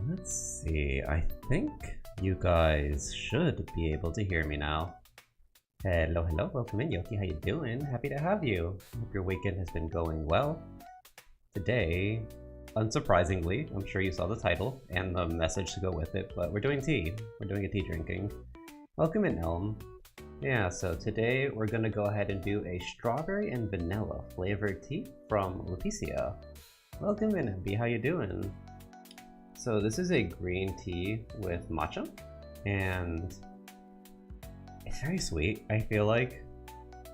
Let's see, I think you guys should be able to hear me now. Hello, hello, welcome in, Yoki, how you doing? Happy to have you. Hope your weekend has been going well. Today, unsurprisingly, I'm sure you saw the title and the message to go with it, but we're doing tea. We're doing a tea drinking. Welcome in, Elm. Yeah, so today we're gonna go ahead and do a strawberry and vanilla flavored tea from Lupicia. Welcome in, Abby, how you doing? So this is a green tea with matcha, and it's very sweet, I feel like.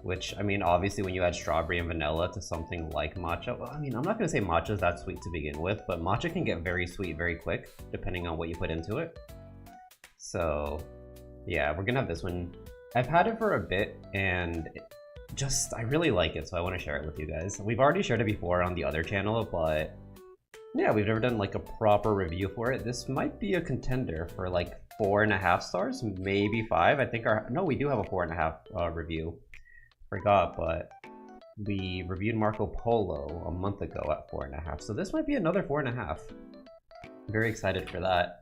Which, I mean, obviously when you add strawberry and vanilla to something like matcha, well, I mean, I'm not gonna say matcha is that sweet to begin with, but matcha can get very sweet very quick, depending on what you put into it. So, yeah, we're gonna have this one. I've had it for a bit, and I really like it, so I want to share it with you guys. We've already shared it before on the other channel, but yeah, we've never done like a proper review for it. This might be a contender for like 4.5 stars, maybe 5. I think no, we do have a 4.5 review. Forgot, but we reviewed Marco Polo a month ago at 4.5, so this might be another 4.5. Very excited for that.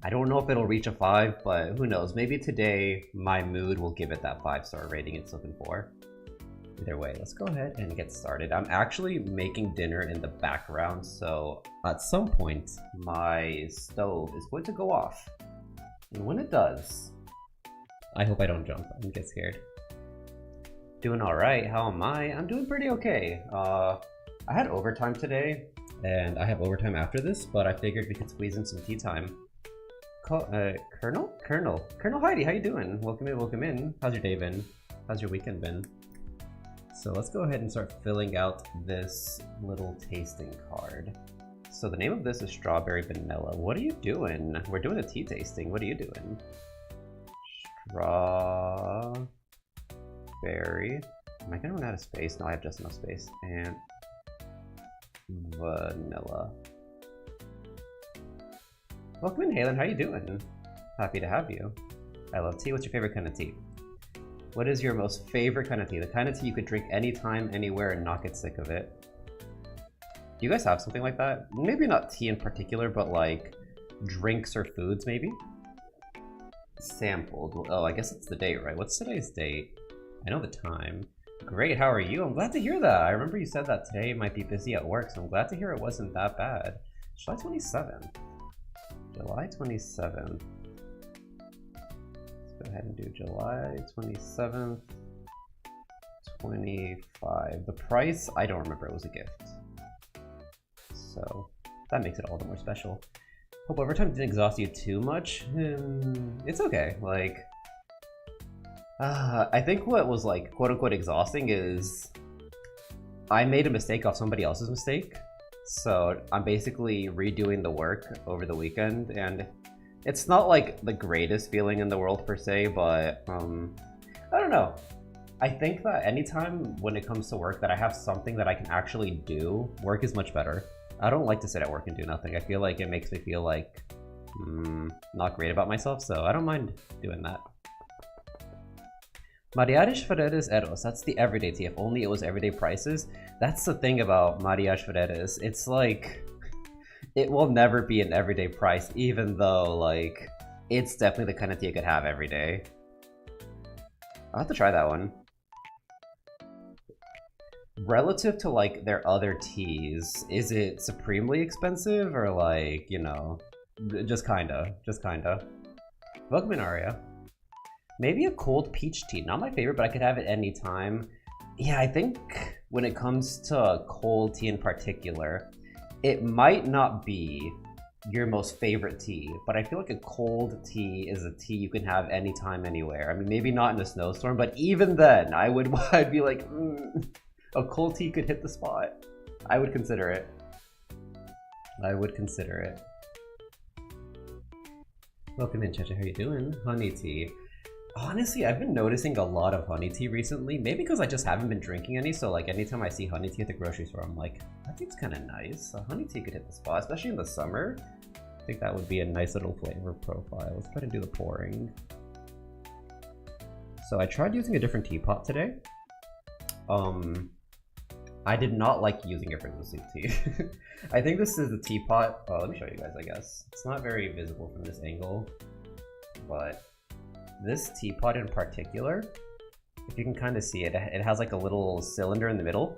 I don't know if it'll reach a 5, but who knows? Maybe today my mood will give it that 5-star rating it's looking for. Either way, let's go ahead and get started. I'm actually making dinner in the background, so at some point my stove is going to go off. And when it does, I hope I don't jump and get scared. Doing alright, how am I? I'm doing pretty okay. I had overtime today, and I have overtime after this, but I figured we could squeeze in some tea time. Colonel Heidi, how you doing? Welcome in, welcome in. How's your day been? How's your weekend been? So let's go ahead and start filling out this little tasting card. So the name of this is Strawberry Vanilla. What are you doing? We're doing a tea tasting. What are you doing? Strawberry. Am I gonna run out of space? No, I have just enough space. And vanilla. Welcome in, Halen. How you doing? Happy to have you. I love tea. What's your favorite kind of tea? What is your most favorite kind of tea? The kind of tea you could drink anytime, anywhere, and not get sick of it. Do you guys have something like that? Maybe not tea in particular, but like drinks or foods, maybe? Sampled. Oh, I guess it's the date, right? What's today's date? I know the time. Great, how are you? I'm glad to hear that. I remember you said that today might be busy at work, so I'm glad to hear it wasn't that bad. July 27th. July 27th. Go ahead and do July 27th, 25. The price, I don't remember, it was a gift. So that makes it all the more special. Hope overtime didn't exhaust you too much. It's okay, like, I think what was like quote unquote exhausting is I made a mistake off somebody else's mistake. So I'm basically redoing the work over the weekend, and it's not like the greatest feeling in the world per se, but I don't know. I think that anytime when it comes to work that I have something that I can actually do, work is much better. I don't like to sit at work and do nothing. I feel like it makes me feel like not great about myself, so I don't mind doing that. Mariage Ferreras Eros, that's the everyday tea. If only it was everyday prices. That's the thing about Mariage Ferreras. It's like, it will never be an everyday price, even though, like, it's definitely the kind of tea you could have every day. I'll have to try that one. Relative to, like, their other teas, is it supremely expensive, or, like, you know, just kinda. Welcome in, Aria. Maybe a cold peach tea. Not my favorite, but I could have it any time. Yeah, I think when it comes to cold tea in particular, it might not be your most favorite tea, but I feel like a cold tea is a tea you can have anytime, anywhere. I mean, maybe not in a snowstorm, but even then, I'd be like, a cold tea could hit the spot. I would consider it. Welcome in, Chacha. How you doing? Honey tea. Honestly, I've been noticing a lot of honey tea recently. Maybe because I just haven't been drinking any, so like anytime I see honey tea at the grocery store, I'm like, that seems kind of nice. A honey tea could hit the spot, especially in the summer. I think that would be a nice little flavor profile. Let's go ahead and do the pouring. So I tried using a different teapot today. I did not like using it for loose leaf tea. I think this is the teapot. Oh, let me show you guys, I guess. It's not very visible from this angle, but this teapot in particular, if you can kind of see it, it has like a little cylinder in the middle.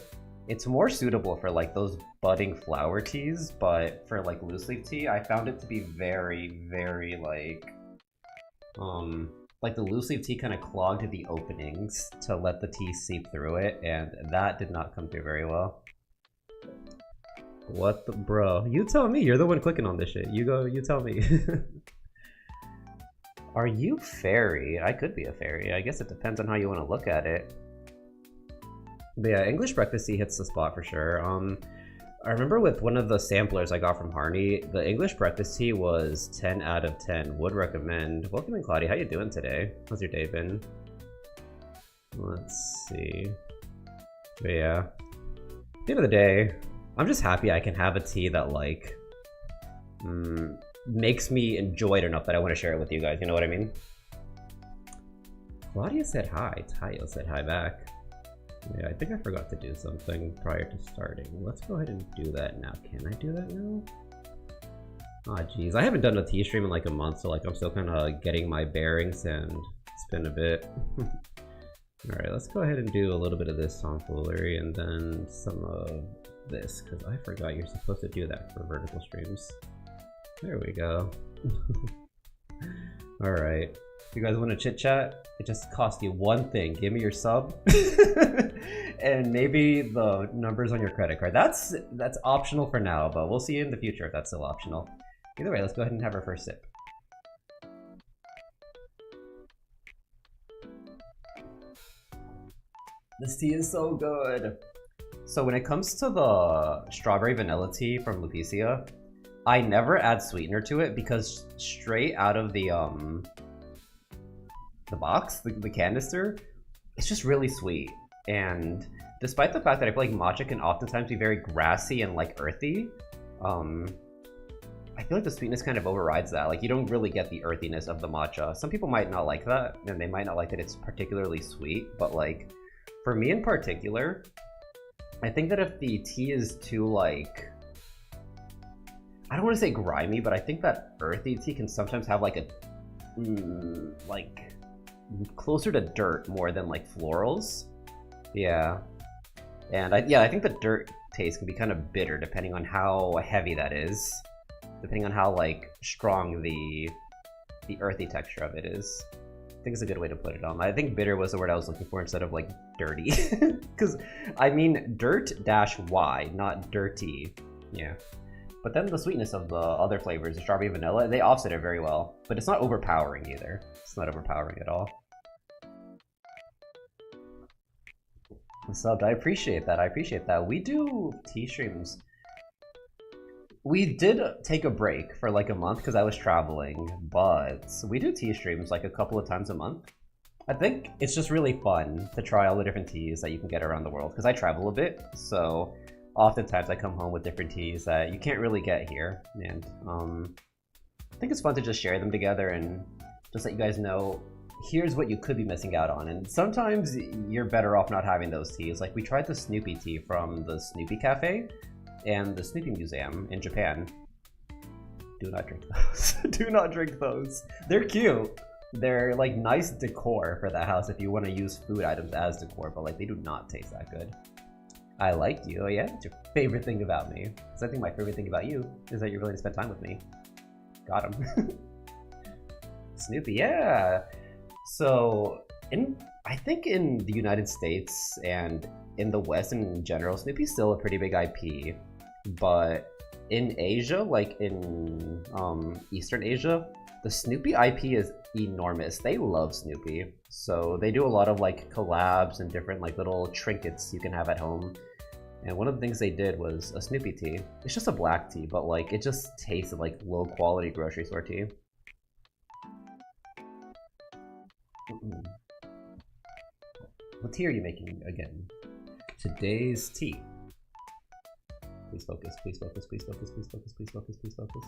It's more suitable for like those budding flower teas, but for like loose leaf tea, I found it to be very, very like the loose leaf tea kind of clogged the openings to let the tea seep through it, and that did not come through very well. What the bro? You tell me. You're the one clicking on this shit. You go. You tell me. Are you fairy? I could be a fairy. I guess it depends on how you want to look at it. But yeah, English breakfast tea hits the spot for sure. I remember with one of the samplers I got from Harney, the English breakfast tea was 10 out of 10. Would recommend. Welcome in, Claudia. How you doing today? How's your day been? Let's see. But yeah, at the end of the day, I'm just happy I can have a tea that like makes me enjoy it enough that I want to share it with you guys. You know what I mean? Claudia said hi. Taiyou said hi back. Yeah, I think I forgot to do something prior to starting. Let's go ahead and do that now. Can I do that now? Ah, geez. I haven't done a tea stream in like a month, so like I'm still kind of getting my bearings, and it's been a bit. Alright, let's go ahead and do a little bit of this tomfoolery and then some of this, because I forgot you're supposed to do that for vertical streams. There we go. Alright. You guys want to chit chat? It just costs you one thing. Give me your sub and maybe the numbers on your credit card. That's optional for now, but we'll see you in the future if that's still optional. Either way, let's go ahead and have our first sip. This tea is so good. So when it comes to the strawberry vanilla tea from Lupicia, I never add sweetener to it because straight out of the box, the canister, it's just really sweet. And despite the fact that I feel like matcha can oftentimes be very grassy and like earthy, I feel like the sweetness kind of overrides that. Like you don't really get the earthiness of the matcha. Some people might not like that, and they might not like that it's particularly sweet, but like for me in particular, I think that if the tea is too like, I don't want to say grimy, but I think that earthy tea can sometimes have like a like closer to dirt more than like florals. Yeah. And I think the dirt taste can be kind of bitter depending on how heavy that is, depending on how like strong the earthy texture of it is. I think it's a good way to put it on. I think bitter was the word I was looking for instead of like dirty, because I mean dirt-y, not dirty. Yeah. But then the sweetness of the other flavors, the strawberry vanilla, they offset it very well. But it's not overpowering either. It's not overpowering at all. Subbed, I appreciate that. I appreciate that. We do tea streams. We did take a break for like a month because I was traveling, but we do tea streams like a couple of times a month. I think it's just really fun to try all the different teas that you can get around the world because I travel a bit, so oftentimes I come home with different teas that you can't really get here, and I think it's fun to just share them together and just let you guys know here's what you could be missing out on. And sometimes you're better off not having those teas. Like we tried the Snoopy tea from the Snoopy Cafe and the Snoopy Museum in Japan. Do not drink those. Do not drink those. They're cute. They're like nice decor for the house if you want to use food items as decor, but like they do not taste that good. I liked you. Oh yeah, it's your favorite thing about me. Because I think my favorite thing about you is that you're willing to spend time with me. Got him. Snoopy, yeah. So, I think in the United States and in the West in general, Snoopy's still a pretty big IP. But in Asia, like in Eastern Asia, the Snoopy IP is enormous. They love Snoopy. So they do a lot of like collabs and different like little trinkets you can have at home. And one of the things they did was a Snoopy tea. It's just a black tea, but like it just tasted like low quality grocery store tea. What tea are you making again? Today's tea. Please focus, please focus, please focus, please focus, please focus, please focus.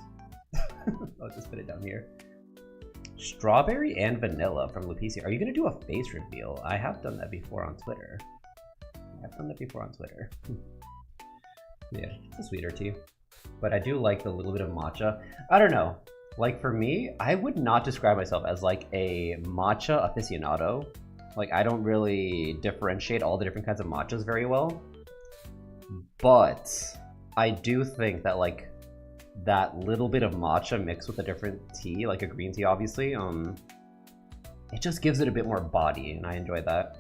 I'll just put it down here. Strawberry and vanilla from Lupicia. Are you gonna do a face reveal? I have done that before on Twitter. I I've done that before on Twitter. Yeah, it's a sweeter tea. But I do like the little bit of matcha. I don't know. Like for me, I would not describe myself as like a matcha aficionado. Like I don't really differentiate all the different kinds of matchas very well. But I do think that like that little bit of matcha mixed with a different tea, like a green tea obviously, it just gives it a bit more body and I enjoy that.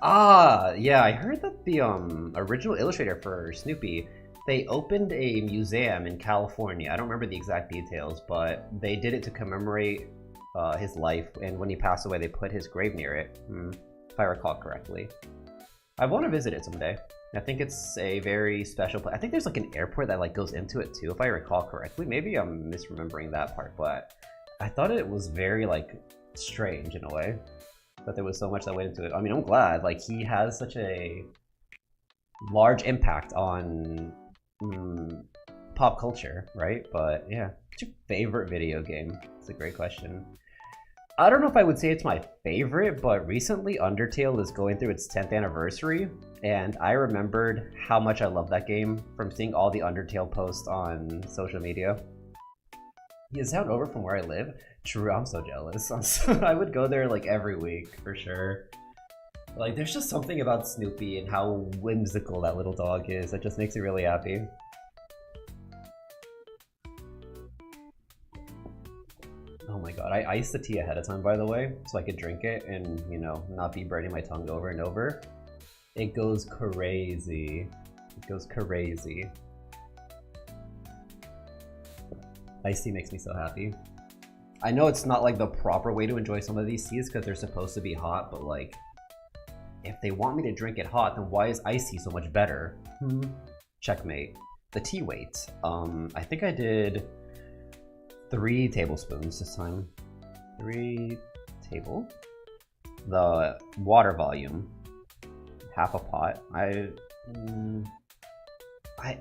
Ah, yeah, I heard that the original illustrator for Snoopy, they opened a museum in California. I don't remember the exact details, but they did it to commemorate his life, and when he passed away, they put his grave near it, if I recall correctly. I want to visit it someday. I think it's a very special place. I think there's like an airport that like goes into it too, if I recall correctly. Maybe I'm misremembering that part, but I thought it was very like strange in a way that there was so much that went into it. I mean, I'm glad. Like he has such a large impact on pop culture, right? But yeah, what's your favorite video game? It's a great question. I don't know if I would say it's my favorite, but recently Undertale is going through its 10th anniversary, and I remembered how much I love that game from seeing all the Undertale posts on social media. Is that over from where I live? True, I'm so jealous. I would go there like every week for sure. Like there's just something about Snoopy and how whimsical that little dog is that just makes me really happy. Oh my god, I iced the tea ahead of time, by the way, so I could drink it and, you know, not be burning my tongue over and over. It goes crazy. It goes crazy. Iced tea makes me so happy. I know it's not like the proper way to enjoy some of these teas because they're supposed to be hot, but like, if they want me to drink it hot, then why is iced tea so much better? Checkmate. The tea weight. I think I did 3 tablespoons this time. 3 table. The water volume, half a pot.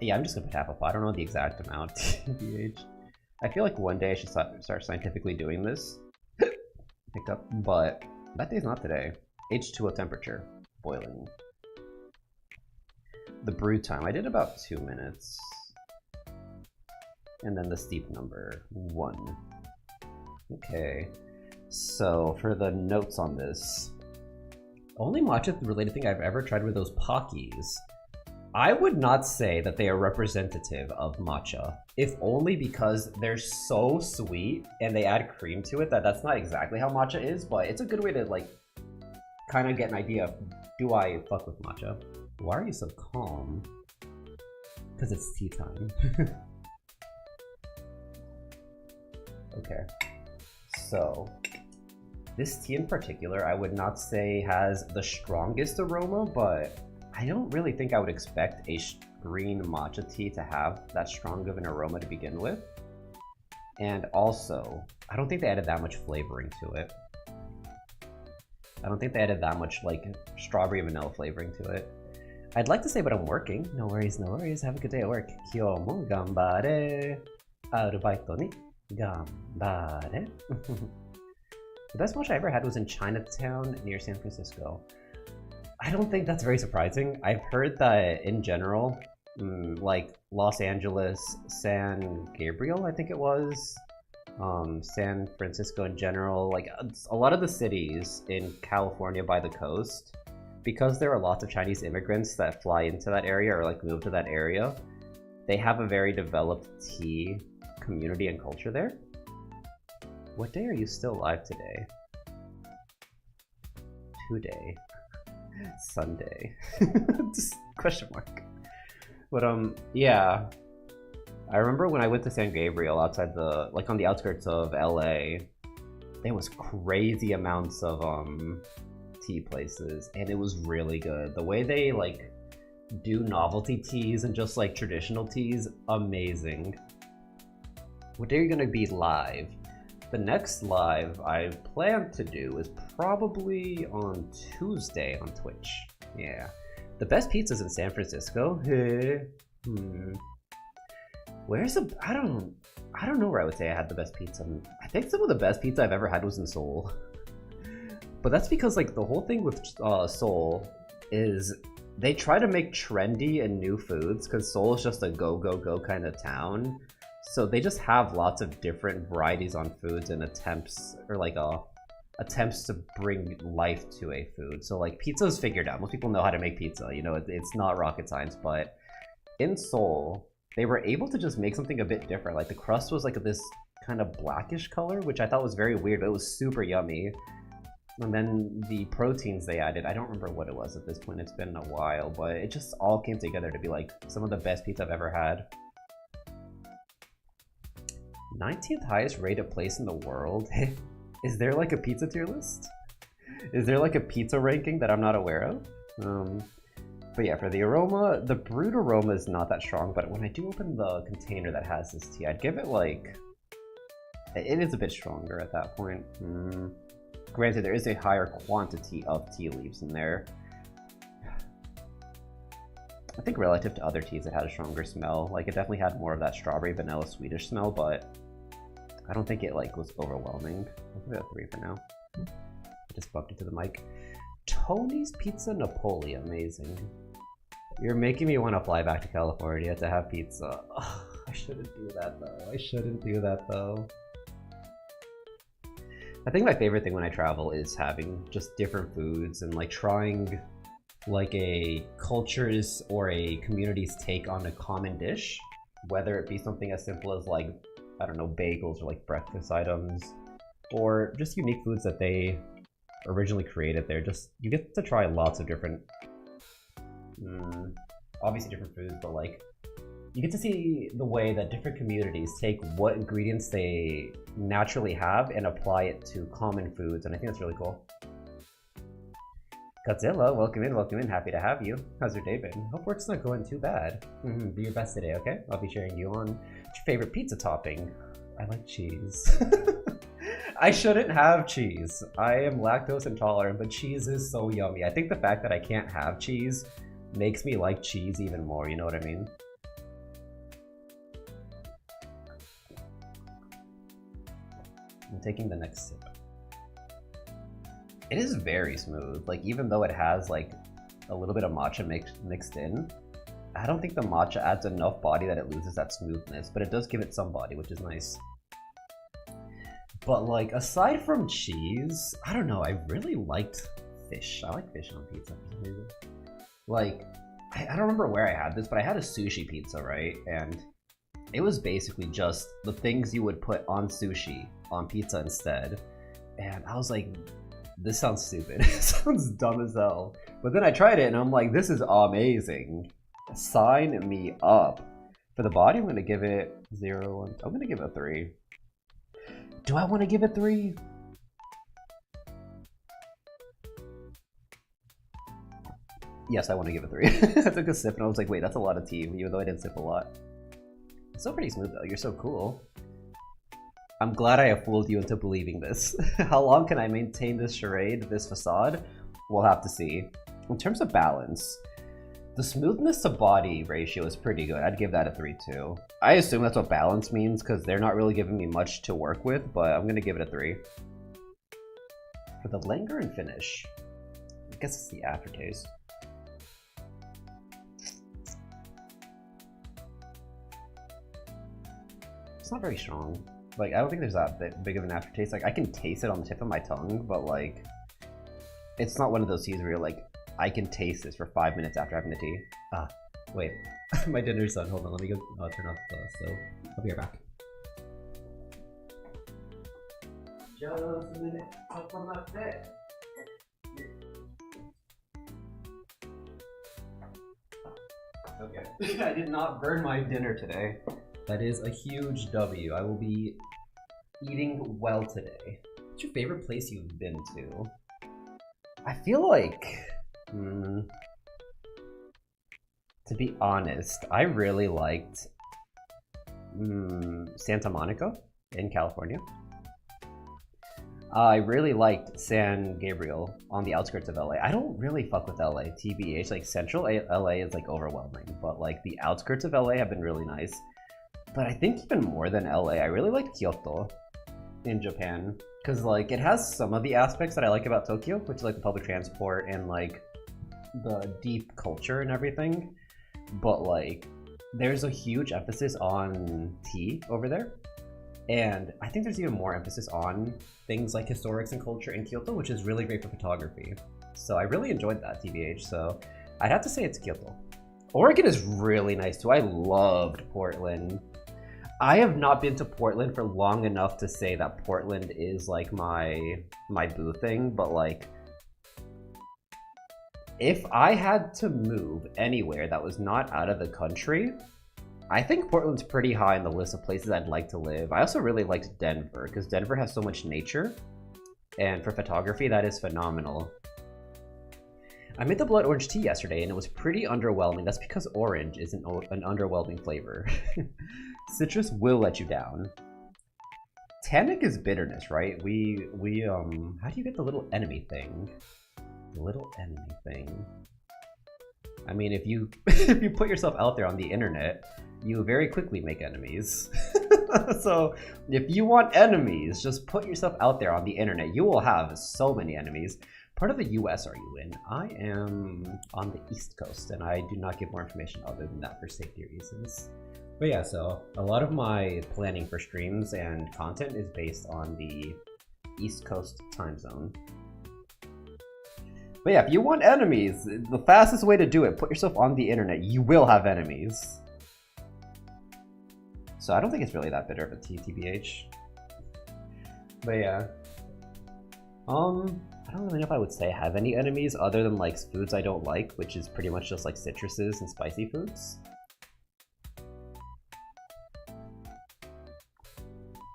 Yeah, I'm just gonna put half a pot. I don't know the exact amount. TBH. I feel like one day I should start scientifically doing this. Picked up, but that day's not today. H2O temperature, boiling. The brew time, I did about 2 minutes. And then the steep number, 1. Okay, so for the notes on this, only matcha related thing I've ever tried were those Pockies. I would not say that they are representative of matcha, if only because they're so sweet and they add cream to it that's not exactly how matcha is, but it's a good way to like kind of get an idea of, do I fuck with matcha? Why are you so calm? Because it's tea time. Okay, so this tea in particular, I would not say has the strongest aroma, but I don't really think I would expect a green matcha tea to have that strong of an aroma to begin with. And also, I don't think they added that much flavoring to it. I don't think they added that much like strawberry vanilla flavoring to it. I'd like to say, but I'm working. No worries, no worries. Have a good day at work. Kyo mo ganbare. Arubaito ni ganbare. The best matcha I ever had was in Chinatown near San Francisco. I don't think that's very surprising. I've heard that in general, like Los Angeles, San Gabriel, I think it was, San Francisco in general, like a lot of the cities in California by the coast, because there are lots of Chinese immigrants that fly into that area or like move to that area, they have a very developed tea community and culture there. What day are you still live today? Today. Sunday. Just question mark. But yeah, I remember when I went to San Gabriel outside the, like on the outskirts of LA, there was crazy amounts of tea places and it was really good. The way they like do novelty teas and just like traditional teas, amazing. What day are you gonna be live? The next live I plan to do is probably on Tuesday on Twitch. Yeah. The best pizzas in San Francisco? Where's the... I don't know where I would say I had the best pizza. I think some of the best pizza I've ever had was in Seoul. But that's because like the whole thing with Seoul is they try to make trendy and new foods because Seoul is just a go kind of town. So they just have lots of different varieties on foods and attempts to bring life to a food. So like pizza is figured out. Most people know how to make pizza. You know, it's not rocket science. But in Seoul, they were able to just make something a bit different. Like the crust was like this kind of blackish color, which I thought was very weird, but it was super yummy. And then the proteins they added, I don't remember what it was at this point, it's been a while, but it just all came together to be like some of the best pizza I've ever had. 19th highest rated place in the world? Is there like a pizza tier list? Is there like a pizza ranking that I'm not aware of? But yeah, for the aroma, the brewed aroma is not that strong, but when I do open the container that has this tea, I'd give it like... It is a bit stronger at that point. Granted, there is a higher quantity of tea leaves in there. I think relative to other teas, it had a stronger smell. Like, it definitely had more of that strawberry, vanilla, Swedish smell, but I don't think it, like, was overwhelming. I'll give it a 3 for now. I just bumped into the mic. Tony's Pizza Napoli, amazing. You're making me want to fly back to California to have pizza. Ugh, I shouldn't do that, though. I shouldn't do that, though. I think my favorite thing when I travel is having just different foods and like trying like a culture's or a community's take on a common dish, whether it be something as simple as like, I don't know, bagels or like breakfast items, or just unique foods that they originally created there. Just, you get to try lots of different, obviously different foods, but like, you get to see the way that different communities take what ingredients they naturally have and apply it to common foods, and I think that's really cool. Godzilla, welcome in, happy to have you. How's your day been? Hope work's not going too bad. Do your best today, okay? I'll be sharing you on what's your favorite pizza topping. I like cheese. I shouldn't have cheese. I am lactose intolerant, but cheese is so yummy. I think the fact that I can't have cheese makes me like cheese even more, you know what I mean? I'm taking the next sip. It is very smooth. Like, even though it has like a little bit of matcha mixed in, I don't think the matcha adds enough body that it loses that smoothness, but it does give it some body, which is nice. But like, aside from cheese, I don't know, I really liked fish. I like fish on pizza for some reason. Like, I don't remember where I had this, but I had a sushi pizza, right? And it was basically just the things you would put on sushi on pizza instead. And I was like, this sounds stupid. It sounds dumb as hell. But then I tried it and I'm like, this is amazing. Sign me up. For the body, I'm gonna give it 0. I'm gonna give it a 3. Do I want to give it 3? Yes, I want to give it 3. I took a sip and I was like, wait, that's a lot of tea, even though I didn't sip a lot. It's still pretty smooth though, you're so cool. I'm glad I have fooled you into believing this. How long can I maintain this charade, this facade? We'll have to see. In terms of balance, the smoothness to body ratio is pretty good. I'd give that a 3 too. I assume that's what balance means because they're not really giving me much to work with, but I'm gonna give it a 3. For the linger and finish, I guess it's the aftertaste. It's not very strong. Like, I don't think there's that big of an aftertaste. Like, I can taste it on the tip of my tongue, but like, it's not one of those teas where you're like, I can taste this for 5 minutes after having the tea. Ah, wait. My dinner's done. Hold on, let me go turn off the stove. I'll be right back. Just a minute. Up on that bed. Okay. I did not burn my dinner today. That is a huge W. I will be eating well today. What's your favorite place you've been to? I feel like... to be honest, I really liked Santa Monica in California. I really liked San Gabriel on the outskirts of LA. I don't really fuck with LA, TBH. Like, central LA is like overwhelming, but like the outskirts of LA have been really nice. But I think even more than LA, I really liked Kyoto. in Japan, because like it has some of the aspects that I like about Tokyo, which is like the public transport and like the deep culture and everything, but like there's a huge emphasis on tea over there, and I think there's even more emphasis on things like historics and culture in Kyoto, which is really great for photography. So I really enjoyed that, TBH. So I'd have to say it's Kyoto. Oregon is really nice too. I loved Portland. I have not been to Portland for long enough to say that Portland is like my boo thing, but like if I had to move anywhere that was not out of the country, I think Portland's pretty high on the list of places I'd like to live. I also really liked Denver because Denver has so much nature, and for photography that is phenomenal. I made the blood orange tea yesterday and it was pretty underwhelming. That's because orange is an underwhelming flavor. Citrus will let you down. Tannic is bitterness, right? How do you get the little enemy thing? The little enemy thing. I mean, if you if you put yourself out there on the internet, you very quickly make enemies. So if you want enemies, just put yourself out there on the internet. You will have so many enemies. Part of the US are you in? I am on the East Coast, and I do not give more information other than that for safety reasons. But yeah, so a lot of my planning for streams and content is based on the East Coast time zone. But yeah, if you want enemies, the fastest way to do it, put yourself on the internet. You will have enemies. So I don't think it's really that bitter of a TBH. But yeah. I don't really know if I would say I have any enemies other than like foods I don't like, which is pretty much just like citruses and spicy foods.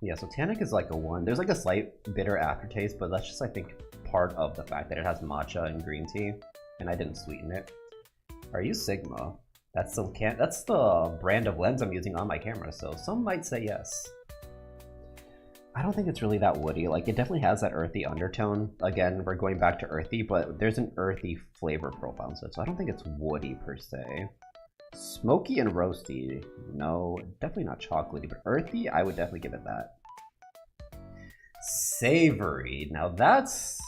Yeah, so tannic is like a 1. There's like a slight bitter aftertaste, but that's just I think part of the fact that it has matcha and green tea, and I didn't sweeten it. Are you Sigma? That's the brand of lens I'm using on my camera, so some might say yes. I don't think it's really that woody. Like, it definitely has that earthy undertone. Again, we're going back to earthy, but there's an earthy flavor profile to it, so I don't think it's woody per se. Smoky and roasty, no, definitely not chocolatey, but earthy, I would definitely give it that. Savory, now that's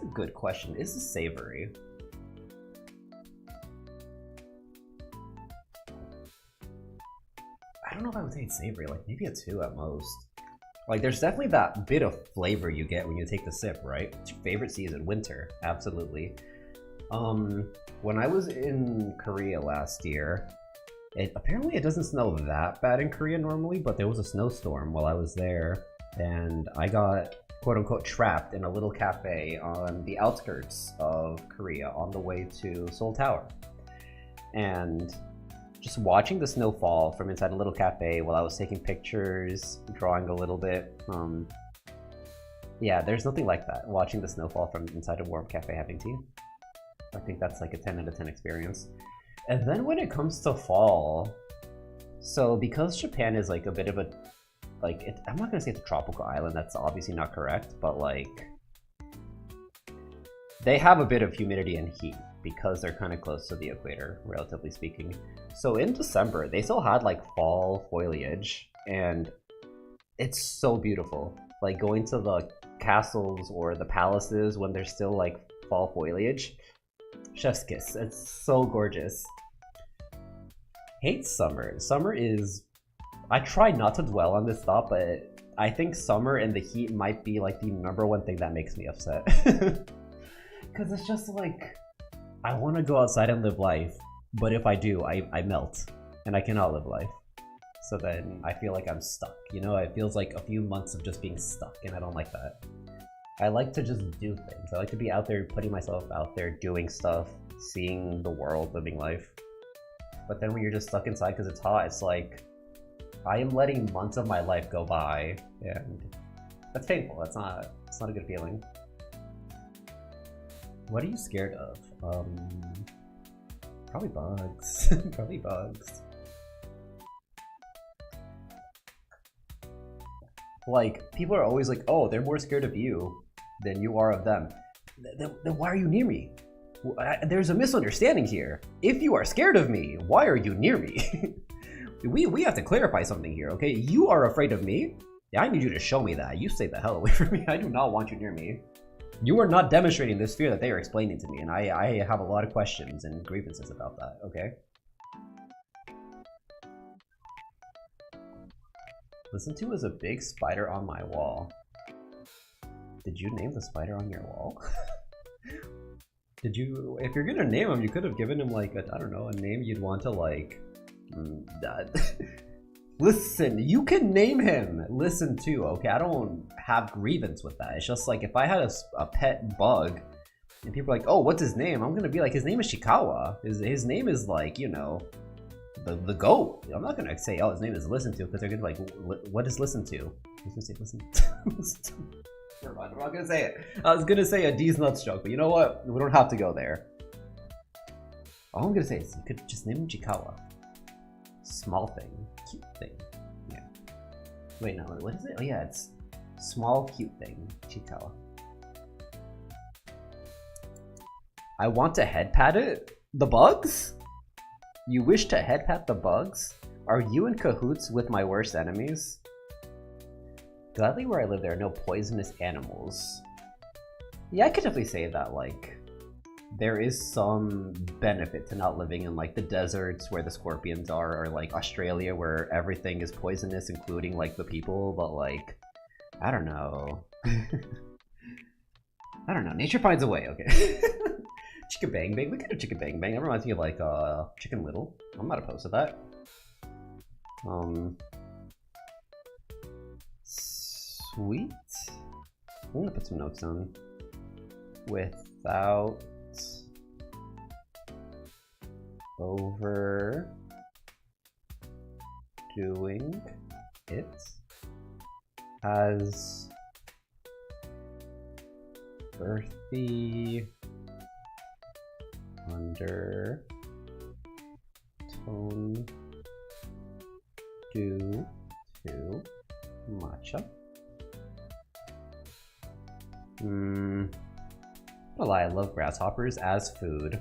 a good question. Is this savory? I don't know if I would say it's savory, like maybe a 2 at most. Like, there's definitely that bit of flavor you get when you take the sip, right? It's your favorite season, winter, absolutely. When I was in Korea last year, apparently it doesn't snow that bad in Korea normally, but there was a snowstorm while I was there, and I got quote-unquote trapped in a little cafe on the outskirts of Korea on the way to Seoul Tower. And just watching the snow fall from inside a little cafe while I was taking pictures, drawing a little bit. Yeah, there's nothing like that. Watching the snow fall from inside a warm cafe having tea. I think that's like a 10 out of 10 experience. And then when it comes to fall, so because Japan is like a bit of a, like, I'm not gonna say it's a tropical island, that's obviously not correct, but like, they have a bit of humidity and heat because they're kind of close to the equator, relatively speaking. So in December, they still had like fall foliage, and it's so beautiful. Like going to the castles or the palaces when there's still like fall foliage, chef's kiss. It's so gorgeous. Hate summer. Summer is, I try not to dwell on this thought, but I think summer and the heat might be like the #1 thing that makes me upset. Because it's just like, I want to go outside and live life, but if I do, I melt, and I cannot live life. So then I feel like I'm stuck, you know? It feels like a few months of just being stuck, and I don't like that. I like to just do things. I like to be out there, putting myself out there, doing stuff, seeing the world, living life. But then when you're just stuck inside because it's hot, it's like, I am letting months of my life go by, and that's painful. It's not a good feeling. What are you scared of? Probably bugs. Probably bugs. Like, people are always like, oh, they're more scared of you than you are of them. Then why are you near me? There's a misunderstanding here. If you are scared of me, why are you near me? we have to clarify something here, okay? You are afraid of me. Yeah, I need you to show me that. You stay the hell away from me. I do not want you near me. You are not demonstrating this fear that they are explaining to me, and I have a lot of questions and grievances about that, okay? Listen to is a big spider on my wall. Did you name the spider on your wall? Did you, if you're gonna name him, you could have given him like, I don't know, a name you'd want to like, listen, you can name him Listen to, okay? I don't have grievance with that. It's just like if I had a pet bug and people are like, oh, what's his name? I'm gonna be like, his name is Shikawa. His name is like, you know, the goat. I'm not gonna say, oh, his name is Listen to, because they're gonna be like, what is Listen to? I was gonna say Listen to. Never mind, I'm not gonna say it. I was gonna say a D's nuts joke, but you know what? We don't have to go there. All I'm gonna say is you could just name him Chikawa. Small thing, cute thing. Yeah. Wait, no, what is it? Oh yeah, it's small cute thing, Chikawa. I want to head pat it? The bugs? You wish to head pat the bugs? Are you in cahoots with my worst enemies? Gladly where I live there are no poisonous animals. Yeah, I could definitely say that, like, there is some benefit to not living in like the deserts where the scorpions are, or like Australia where everything is poisonous, including like the people, but like, I don't know. I don't know, nature finds a way, okay. Chicken Bang Bang, we could have Chicken Bang Bang. That reminds me of like Chicken Little. I'm not opposed to that. Sweet. I'm gonna put some notes on. Without overdoing it, as earthy undertone due to matcha. Well, I love grasshoppers as food.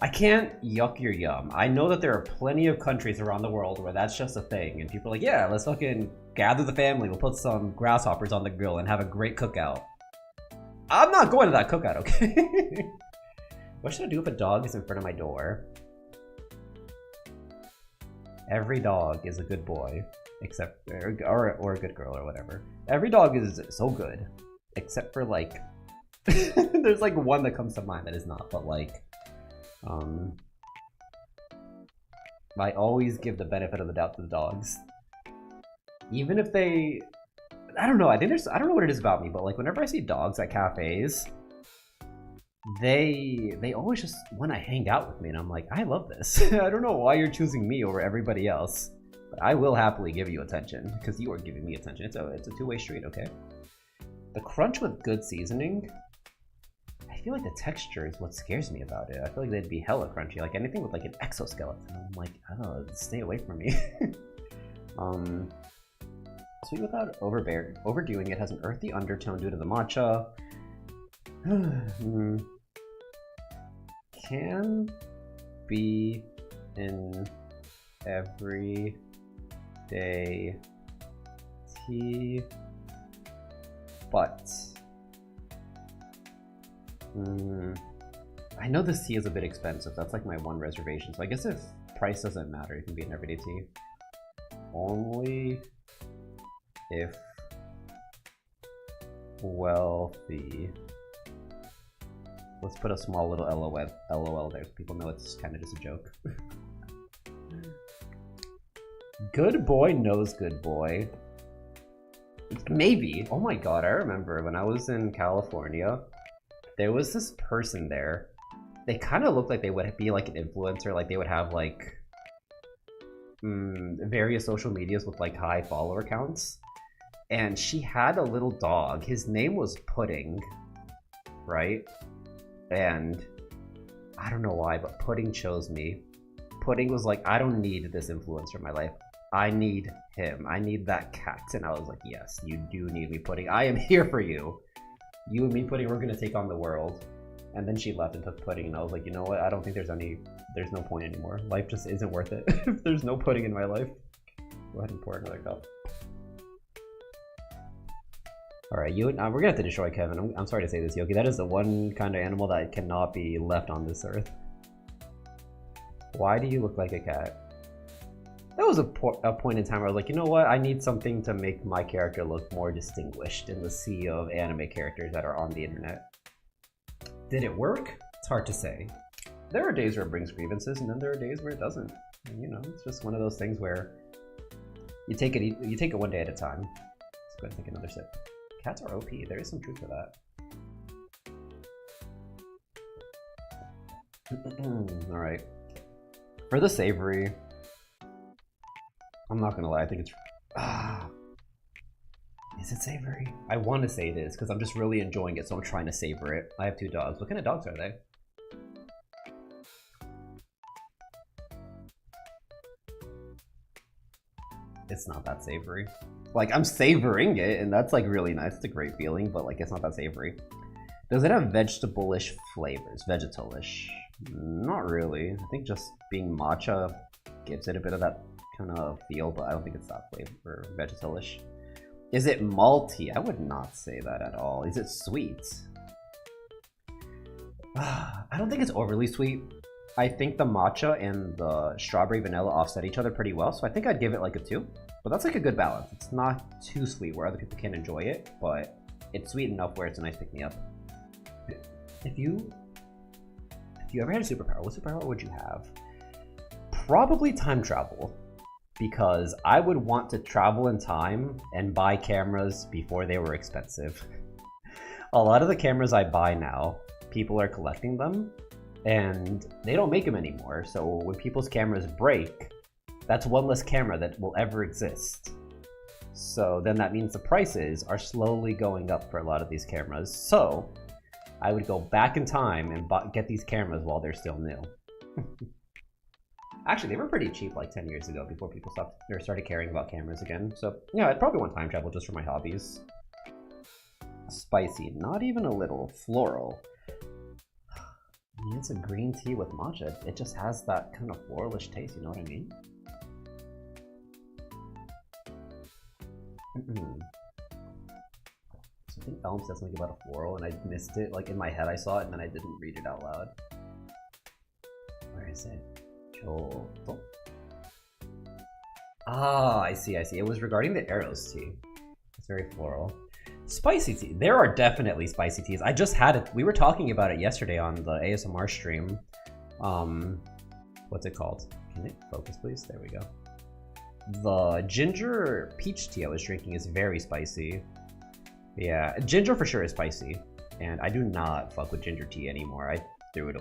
I can't yuck your yum. I know that there are plenty of countries around the world where that's just a thing, and people are like, yeah, let's fucking gather the family, we'll put some grasshoppers on the grill and have a great cookout. I'm not going to that cookout, okay? What should I do if a dog is in front of my door? Every dog is a good boy, except, or a good girl or whatever. Every dog is so good, except for like, there's like one that comes to mind that is not, but like, I always give the benefit of the doubt to the dogs. Even if they, I don't know, I don't know what it is about me, but like whenever I see dogs at cafes, they always just want to hang out with me, and I'm like, I love this. I don't know why you're choosing me over everybody else, but I will happily give you attention, because you are giving me attention. It's a two-way street, okay? The crunch with good seasoning, I feel like the texture is what scares me about it. I feel like they'd be hella crunchy, like anything with like an exoskeleton. I'm like, I don't know, stay away from me. Sweet without overdoing it, has an earthy undertone due to the matcha. Can be in everyday tea, but I know this tea is a bit expensive. That's like my one reservation. So I guess if price doesn't matter, it can be an everyday tea. Only if wealthy. Let's put a small little LOL there so people know it's kind of just a joke. Good boy knows good boy. Maybe. Oh my god, I remember when I was in California, there was this person there. They kind of looked like they would be like an influencer, like they would have like various social medias with like high follower counts. And she had a little dog. His name was Pudding, right? And I don't know why, but Pudding chose me. Pudding was like, I don't need this influencer in my life. I need him. I need that cat. And I was like, yes, you do need me, Pudding. I am here for you. You and me, Pudding, we're gonna take on the world. And then she left and took Pudding, and I was like, you know what? I don't think there's no point anymore. Life just isn't worth it if there's no Pudding in my life. Go ahead and pour another cup. Alright, we're gonna have to destroy Kevin. I'm sorry to say this, Yoki. That is the one kind of animal that cannot be left on this earth. Why do you look like a cat? That was a point in time where I was like, you know what? I need something to make my character look more distinguished in the sea of anime characters that are on the internet. Did it work? It's hard to say. There are days where it brings grievances, and then there are days where it doesn't. And, you know, it's just one of those things where you take it one day at a time. Let's go ahead and take another sip. Cats are OP. There is some truth to that. Alright. For the savory, I'm not gonna lie, I think it's... Is it savory? I want to say it is, because I'm just really enjoying it, so I'm trying to savor it. I have 2 dogs. What kind of dogs are they? It's not that savory. Like, I'm savoring it, and that's like really nice. It's a great feeling, but like, it's not that savory. Does it have vegetable-ish flavors? Vegetal-ish? Not really. I think just being matcha gives it a bit of that kind of feel, but I don't think it's that flavor, vegetal-ish. Is it malty? I would not say that at all. Is it sweet? I don't think it's overly sweet. I think the matcha and the strawberry vanilla offset each other pretty well, so I think I'd give it like a 2. But that's like a good balance. It's not too sweet where other people can enjoy it, but it's sweet enough where it's a nice pick-me-up. If you ever had a superpower, what superpower would you have? Probably time travel, because I would want to travel in time and buy cameras before they were expensive. A lot of the cameras I buy now, people are collecting them, and they don't make them anymore. So when people's cameras break, that's one less camera that will ever exist. So then that means the prices are slowly going up for a lot of these cameras. So I would go back in time and get these cameras while they're still new. Actually, they were pretty cheap like 10 years ago before people started caring about cameras again. So yeah, I'd probably want time travel just for my hobbies. Spicy, not even a little. Floral. I mean, it's a green tea with matcha. It just has that kind of floralish taste, you know what I mean? So I think Elm said something about a floral and I missed it. Like in my head I saw it and then I didn't read it out loud. Where is it? Kyoto? Ah, I see. It was regarding the Arrows tea. It's very floral. Spicy tea. There are definitely spicy teas. I just had it. We were talking about it yesterday on the ASMR stream. What's it called? Can it focus, please? There we go. The ginger peach tea I was drinking is very spicy. Yeah, ginger for sure is spicy. And I do not fuck with ginger tea anymore. I threw it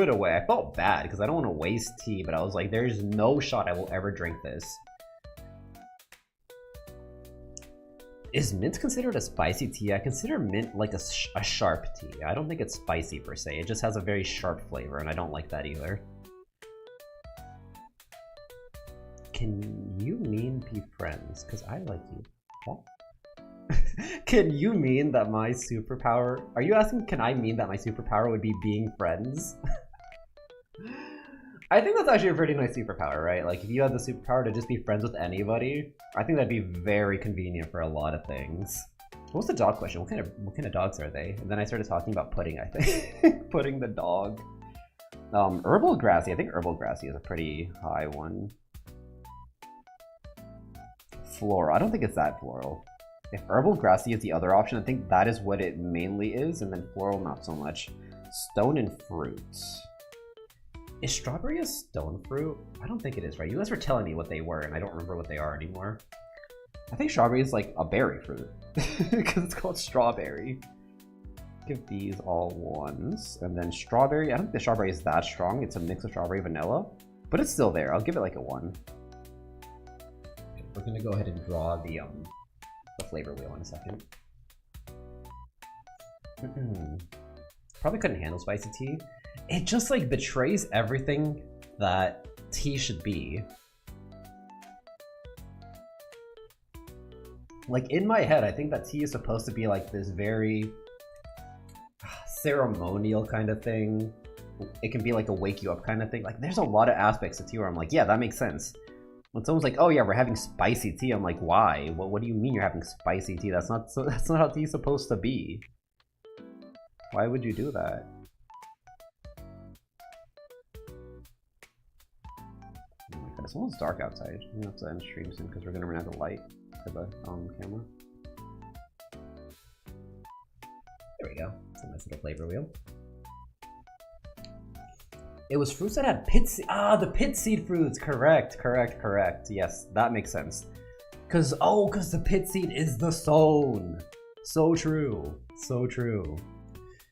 away. I felt bad because I don't want to waste tea, but I was like, there's no shot I will ever drink this. Is mint considered a spicy tea? I consider mint like a sharp tea. I don't think it's spicy per se. It just has a very sharp flavor, and I don't like that either. Can you mean be friends? Because I like you. What? Can you mean that my superpower... Are you asking, can I mean that my superpower would be being friends? I think that's actually a pretty nice superpower, right? Like, if you had the superpower to just be friends with anybody, I think that'd be very convenient for a lot of things. What was the dog question? What kind of dogs are they? And then I started talking about pudding, I think. Pudding the dog. Herbal grassy. I think herbal grassy is a pretty high one. Floral. I don't think it's that floral. If herbal grassy is the other option, I think that is what it mainly is, and then floral not so much. Stone and fruits. Is strawberry a stone fruit? I don't think it is, right? You guys were telling me what they were, and I don't remember what they are anymore. I think strawberry is like a berry fruit, because it's called strawberry. Give these all 1s, and then strawberry. I don't think the strawberry is that strong. It's a mix of strawberry and vanilla, but it's still there. I'll give it like a 1. Okay, we're gonna go ahead and draw the flavor wheel in a second. Probably couldn't handle spicy tea. It just like betrays everything that tea should be. Like in my head, I think that tea is supposed to be like this very ceremonial kind of thing. It can be like a wake you up kind of thing. Like there's a lot of aspects to tea where I'm like, yeah, that makes sense. When someone's like, "Oh yeah, we're having spicy tea," I'm like, "Why? What do you mean you're having spicy tea? That's not how tea's supposed to be. Why would you do that?" Oh my god, it's almost dark outside. I'm gonna have to end stream soon because we're gonna run out of light for the camera. There we go. It's a nice little flavor wheel. It was fruits that had pit seed. Ah, the pit seed fruits. Correct. Yes, that makes sense. Cause the pit seed is the stone. So true.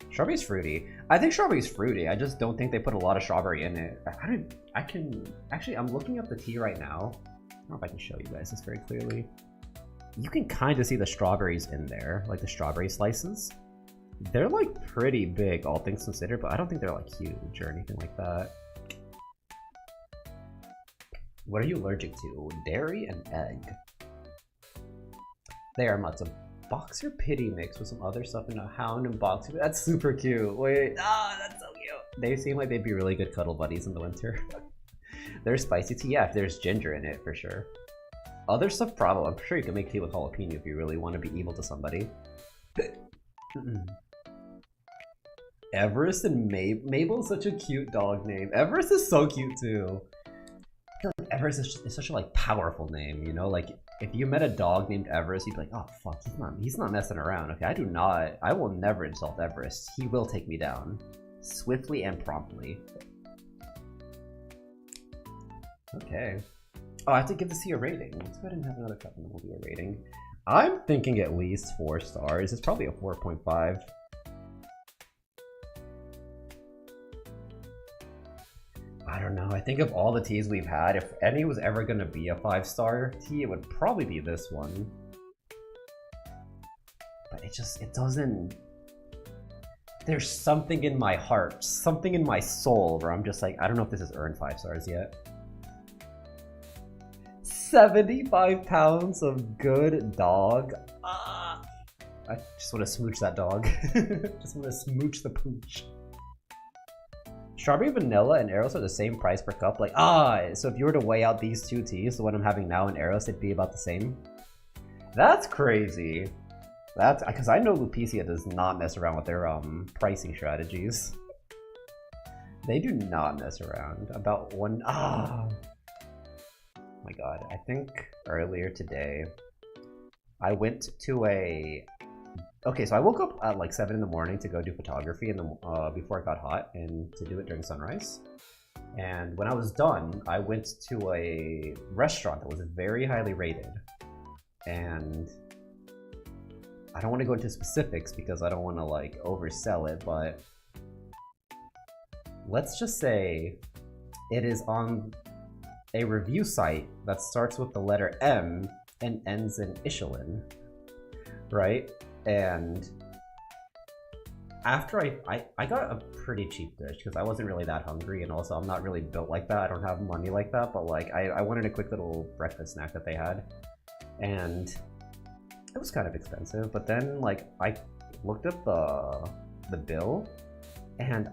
Strawberry's fruity. I think strawberry's fruity. I just don't think they put a lot of strawberry in it. I'm looking up the tea right now. I don't know if I can show you guys this very clearly. You can kind of see the strawberries in there, like the strawberry slices. They're like pretty big, all things considered, but I don't think they're like huge or anything like that. What are you allergic to? Dairy and egg. They are nuts. A boxer pity mix with some other stuff in a hound and boxer. That's super cute. Wait, that's so cute. They seem like they'd be really good cuddle buddies in the winter. There's spicy tea, yeah, if there's ginger in it for sure. Other stuff, probably. I'm sure you can make tea with jalapeno if you really want to be evil to somebody. Everest and Mabel is such a cute dog name. Everest is so cute too. I feel like Everest is such a like powerful name, you know? Like if you met a dog named Everest, you'd be like, oh fuck, he's not messing around. Okay, I will never insult Everest. He will take me down. Swiftly and promptly. Okay. Oh, I have to give this here a rating. Let's go ahead and have another cup and then we'll do a rating. I'm thinking at least 4 stars. It's probably a 4.5. I don't know. I think of all the teas we've had, if any was ever going to be a 5-star tea, it would probably be this one. But it doesn't... There's something in my heart, something in my soul where I'm just like, I don't know if this has earned 5 stars yet. 75 pounds of good dog. I just want to smooch that dog. Just want to smooch the pooch. Strawberry vanilla and Eros are the same price per cup. Like, so if you were to weigh out these two teas, the one I'm having now and Eros, it'd be about the same. That's crazy. That's because I know Lupicia does not mess around with their pricing strategies. They do not mess around. About one. Oh my god. I think earlier today I went to a. Okay, so I woke up at like 7 in the morning to go do photography before it got hot and to do it during sunrise. And when I was done, I went to a restaurant that was very highly rated. And I don't want to go into specifics because I don't want to like oversell it, but let's just say it is on a review site that starts with the letter M and ends in Michelin, right? And after I got a pretty cheap dish because I wasn't really that hungry, and also I'm not really built like that. I don't have money like that, but like I wanted a quick little breakfast snack that they had, and it was kind of expensive. But then like I looked at the bill, and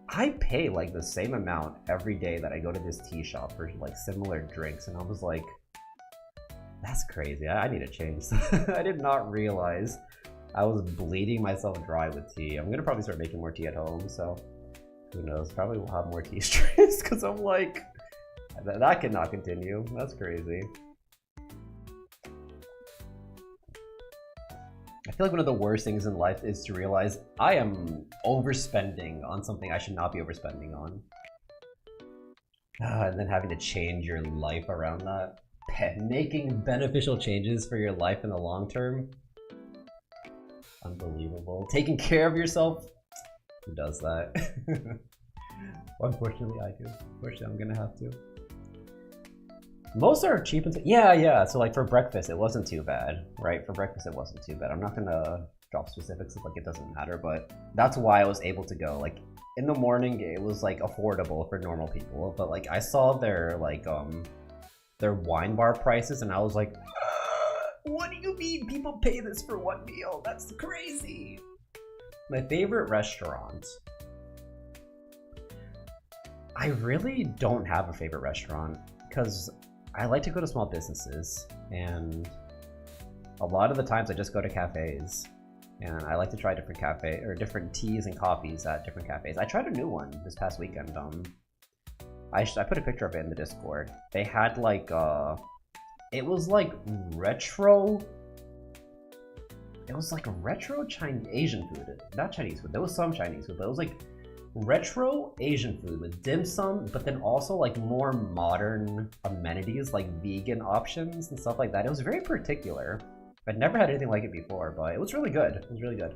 I pay like the same amount every day that I go to this tea shop for like similar drinks, and I was like, that's crazy. I need to change. I did not realize I was bleeding myself dry with tea. I'm gonna probably start making more tea at home, so who knows? Probably we'll have more tea streams because I'm like, that cannot continue. That's crazy. I feel like one of the worst things in life is to realize I am overspending on something I should not be overspending on. And then having to change your life around that. Making beneficial changes for your life in the long term. Unbelievable. Taking care of yourself? Who does that? Well, unfortunately, I do. Unfortunately, I'm gonna have to. Most are cheap and yeah. So like for breakfast, it wasn't too bad, right? For breakfast, it wasn't too bad. I'm not gonna drop specifics, like it doesn't matter, but that's why I was able to go. Like in the morning, it was like affordable for normal people, but like I saw their like their wine bar prices, and I was like, what do you mean people pay this for one meal? That's crazy. My favorite restaurant. I really don't have a favorite restaurant because I like to go to small businesses, and a lot of the times I just go to cafes, and I like to try different different teas and coffees at different cafes. I tried a new one this past weekend. I put a picture of it in the Discord. They had like it was like retro. It was like a retro Chinese Asian food, not Chinese food. There was some Chinese food, but it was like retro Asian food with dim sum, but then also like more modern amenities like vegan options and stuff like that. It was very particular. I'd never had anything like it before, but it was really good. It was really good.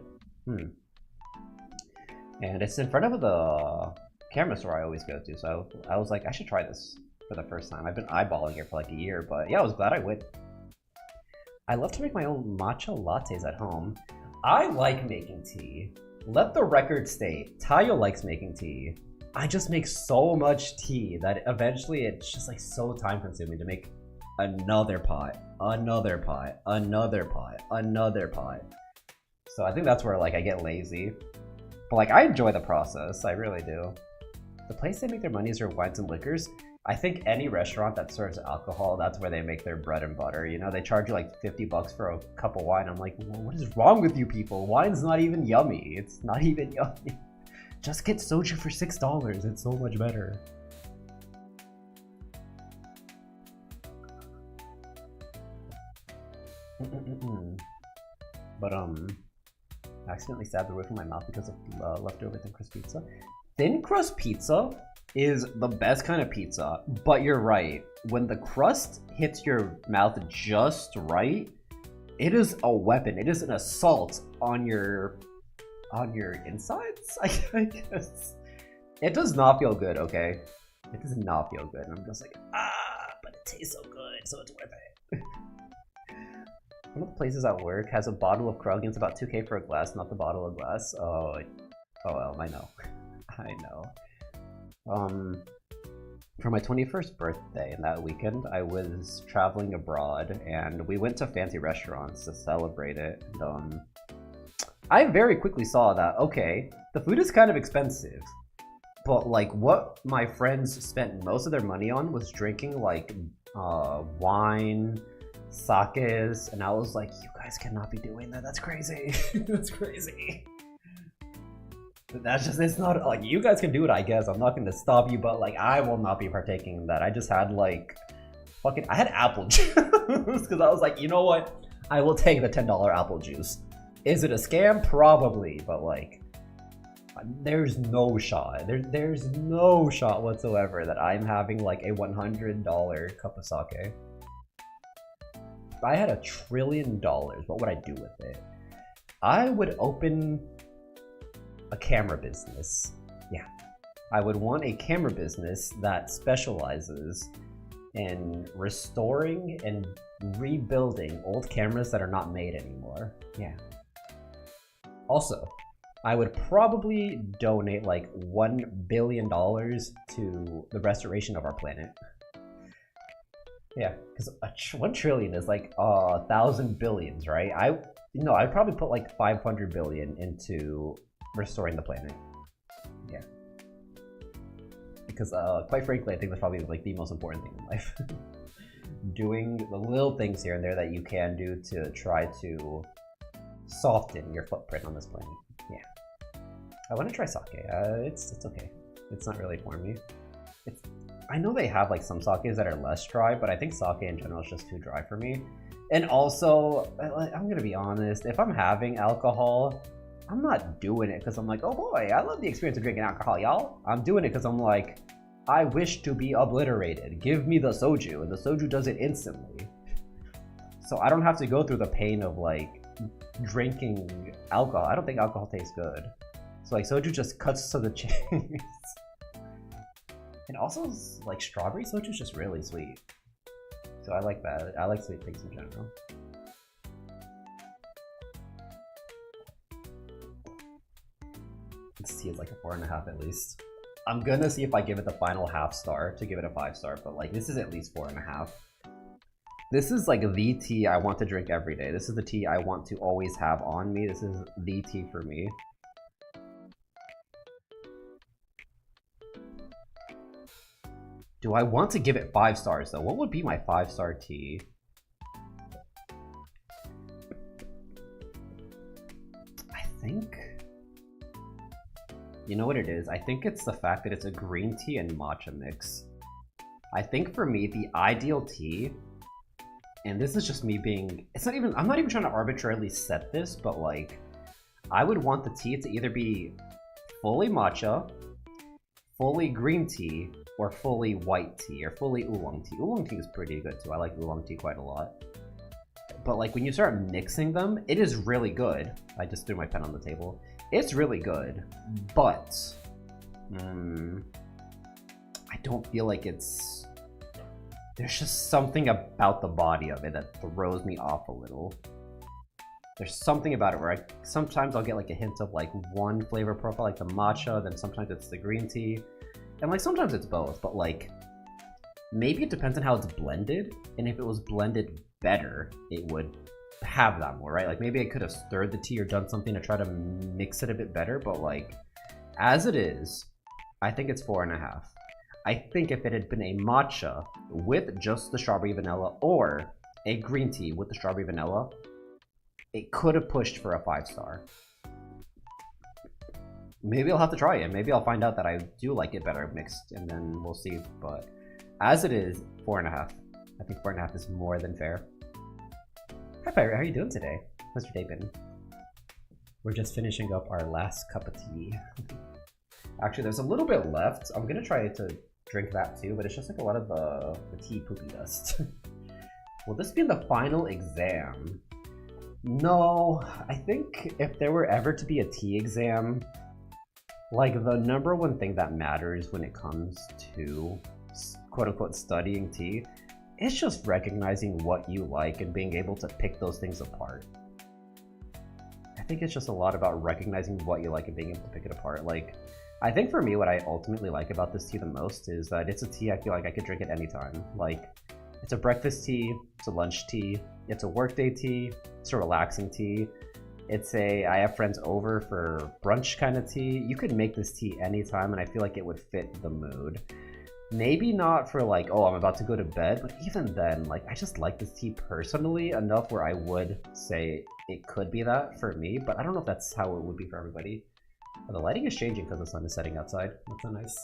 And it's in front of the camera store I always go to, so I was like, I should try this for the first time. I've been eyeballing it for like a year, but yeah, I was glad I went. I love to make my own matcha lattes at home. I like making tea. Let the record state, Taiyou likes making tea. I just make so much tea that eventually it's just like so time consuming to make another pot, another pot, another pot, another pot. So I think that's where like I get lazy. But like I enjoy the process, I really do. The place they make their money is their wines and liquors. I think any restaurant that serves alcohol, that's where they make their bread and butter. You know, they charge you like 50 bucks for a cup of wine. I'm like, well, what is wrong with you people? Wine's not even yummy. It's not even yummy. Just get soju for $6. It's so much better. But I accidentally stabbed the roof of my mouth because of leftover thin crust pizza. Thin crust pizza is the best kind of pizza, but you're right. When the crust hits your mouth just right, it is a weapon. It is an assault on your insides, I guess. It does not feel good, okay? It does not feel good. And I'm just like, but it tastes so good, so it's worth it. One of the places at work has a bottle of Krug and it's about 2K for a glass, not the bottle of glass. Oh well, I know. I know. For my 21st birthday and that weekend, I was traveling abroad and we went to fancy restaurants to celebrate it. And, I very quickly saw that, okay, the food is kind of expensive, but like what my friends spent most of their money on was drinking like wine, sakes, and I was like, you guys cannot be doing that. That's crazy. That's crazy. That's just, it's not like, you guys can do it, I guess. I'm not going to stop you, but like, I will not be partaking in that. I just had like, I had apple juice because I was like, you know what? I will take the $10 apple juice. Is it a scam? Probably, but like, there's no shot. There's no shot whatsoever that I'm having like a $100 cup of sake. If I had $1 trillion, what would I do with it? I would open a camera business. Yeah. I would want a camera business that specializes in restoring and rebuilding old cameras that are not made anymore. Yeah. Also, I would probably donate like $1 billion to the restoration of our planet. Yeah, because 1 trillion is like 1,000 billions, right? I'd probably put like 500 billion into restoring the planet. Yeah. Because quite frankly, I think that's probably like the most important thing in life. Doing the little things here and there that you can do to try to soften your footprint on this planet. Yeah. I want to try sake. It's okay. It's not really for me. I know they have like some sakes that are less dry, but I think sake in general is just too dry for me. And also, I'm gonna be honest, if I'm having alcohol, I'm not doing it because I'm like, oh boy, I love the experience of drinking alcohol, y'all. I'm doing it because I'm like, I wish to be obliterated. Give me the soju, and the soju does it instantly. So I don't have to go through the pain of like drinking alcohol. I don't think alcohol tastes good. So like soju just cuts to the chase. And also like strawberry soju is just really sweet. So I like that. I like sweet things in general. This tea is like a 4.5 at least. I'm gonna see if I give it the final half star to give it a 5-star, but like this is at least 4.5. This is like the tea I want to drink every day. This is the tea I want to always have on me. This is the tea for me. Do I want to give it 5 stars though? What would be my 5-star tea? I think... You know what it is? I think it's the fact that it's a green tea and matcha mix. I think for me, the ideal tea, and this is just me being, I'm not even trying to arbitrarily set this, but like, I would want the tea to either be fully matcha, fully green tea, or fully white tea, or fully oolong tea. Oolong tea is pretty good too. I like oolong tea quite a lot. But like when you start mixing them, it is really good. I just threw my pen on the table. It's really good, but I don't feel like it's... There's just something about the body of it that throws me off a little. There's something about it where sometimes I'll get like a hint of like one flavor profile, like the matcha, then sometimes it's the green tea, and like sometimes it's both, but like maybe it depends on how it's blended, and if it was blended better, it would have that more, right? Like maybe I could have stirred the tea or done something to try to mix it a bit better, but like as it is, I think it's 4.5. I think if it had been a matcha with just the strawberry vanilla or a green tea with the strawberry vanilla, it could have pushed for a 5-star. Maybe I'll have to try it. Maybe I'll find out that I do like it better mixed, and then we'll see. But as it is, 4.5. I think 4.5 is more than fair. Hi Pirate, how are you doing today? How's your day been? We're just finishing up our last cup of tea. Actually, there's a little bit left. I'm gonna try to drink that too, but it's just like a lot of the tea poopy dust. Will this be the final exam? No, I think if there were ever to be a tea exam, like the #1 thing that matters when it comes to quote-unquote studying tea, it's just recognizing what you like and being able to pick those things apart. I think it's just a lot about recognizing what you like and being able to pick it apart. Like, I think for me, what I ultimately like about this tea the most is that it's a tea I feel like I could drink at any time. Like, it's a breakfast tea, it's a lunch tea, it's a workday tea, it's a relaxing tea, it's a I have friends over for brunch kind of tea. You could make this tea anytime and I feel like it would fit the mood. Maybe not for like, oh, I'm about to go to bed, but even then, like, I just like this tea personally enough where I would say it could be that for me, but I don't know if that's how it would be for everybody. Oh, the lighting is changing because the sun is setting outside. That's so nice.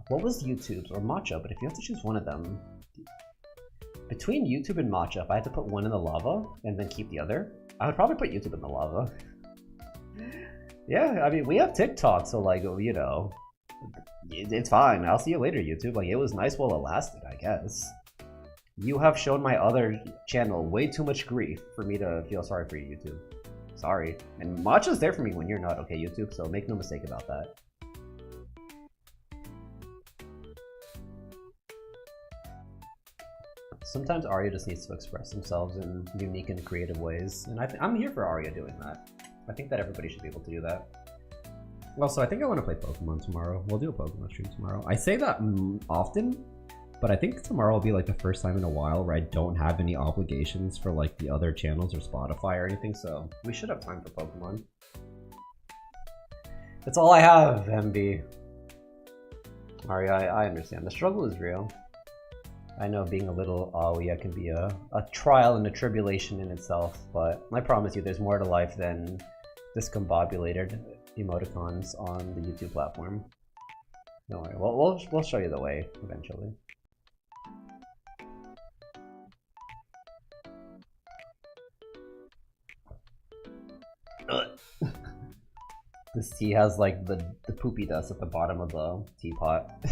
What was YouTube's or Matcha? But if you have to choose one of them, between YouTube and Matcha, if I had to put one in the lava and then keep the other, I would probably put YouTube in the lava. Yeah, I mean, we have TikTok, so like, you know, it's fine. I'll see you later, YouTube. Like, it was nice while it lasted, I guess. You have shown my other channel way too much grief for me to feel sorry for you, YouTube. Sorry. And Matcha's there for me when you're not, okay, YouTube, so make no mistake about that. Sometimes Arya just needs to express themselves in unique and creative ways, and I'm here for Arya doing that. I think that everybody should be able to do that. Also, I think I want to play Pokemon tomorrow. We'll do a Pokemon stream tomorrow. I say that often, but I think tomorrow will be like the first time in a while where I don't have any obligations for like the other channels or Spotify or anything, so we should have time for Pokemon. That's all I have, MB. Arya, I understand. The struggle is real. I know being a little Aoya can be a trial and a tribulation in itself, but I promise you there's more to life than discombobulated emoticons on the YouTube platform. Don't worry, we'll show you the way eventually. This tea has like the poopy dust at the bottom of the teapot.